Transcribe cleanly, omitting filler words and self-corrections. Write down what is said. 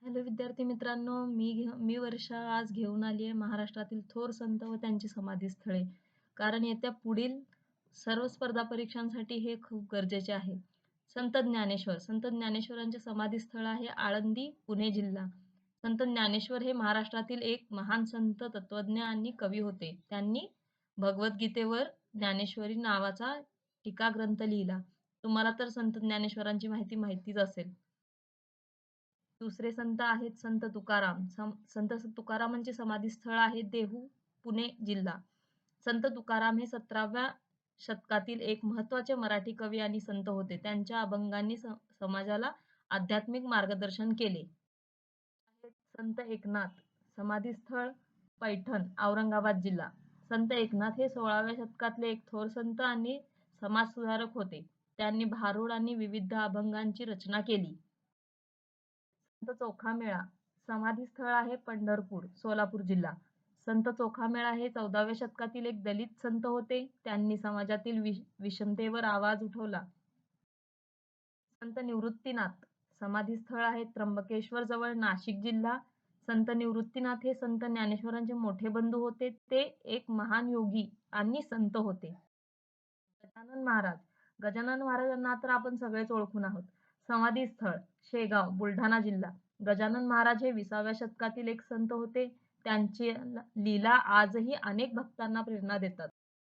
Hello विद्यार्थी मित्रांनो, मी वर्षा आज घेऊन आली आहे महाराष्ट्रातील थोर संत व त्यांची समाधीस्थळे. कारण येत्या पुढील सर्व स्पर्धा परीक्षांसाठी हे खूप गरजेचे आहे. संत ज्ञानेश्वरांचे समाधीस्थळ आहे आळंदी, पुणे जिल्हा. संत ज्ञानेश्वर हे महाराष्ट्रातील एक महान संत, तत्वज्ञ आणि कवी होते. त्यांनी भगवद्गीतेवर ज्ञानेश्वरी नावाचा टीका ग्रंथ लिहिला. तुम्हाला तर संत ज्ञानेश्वरांची माहितीच असेल. दुसरे संत आहेत संत तुकाराम. संत तुकारामांचे समाधीस्थळ आहे देहू, पुणे जिल्हा. संत तुकाराम हे 17व्या शतकातील एक महत्त्वाचे मराठी कवी आणि संत होते. त्यांच्या अभंगांनी समाजाला आध्यात्मिक मार्गदर्शन केले. संत एकनाथ, समाधीस्थळ पैठण, औरंगाबाद जिल्हा. संत एकनाथ हे 16व्या शतकातले एक थोर संत आणि समाजसुधारक होते. त्यांनी भारुड आणि विविध अभंगांची रचना केली. संत चोखामेळा, समाधीस्थळ आहे पंढरपूर, सोलापूर जिल्हा. संत चोखामेळा हे 14व्या शतकातील एक दलित संत होते. त्यांनी समाजातील विषमतेवर आवाज उठवला. संत निवृत्तीनाथ, समाधीस्थळ आहे त्र्यंबकेश्वर जवळ, नाशिक जिल्हा. संत निवृत्तीनाथ हे संत ज्ञानेश्वरांचे मोठे बंधू होते. ते एक महान योगी आणि संत होते. गजानन महाराज, गजानन महाराजांना तर आपण सगळेच ओळखून आहोत. समाधीस्थळ शेगाव, बुलढाणा जिल्हा. गजानन महाराज हे 20व्या शतकातील एक संत होते. त्यांची लीला आजही अनेक भक्तांना प्रेरणा देतात.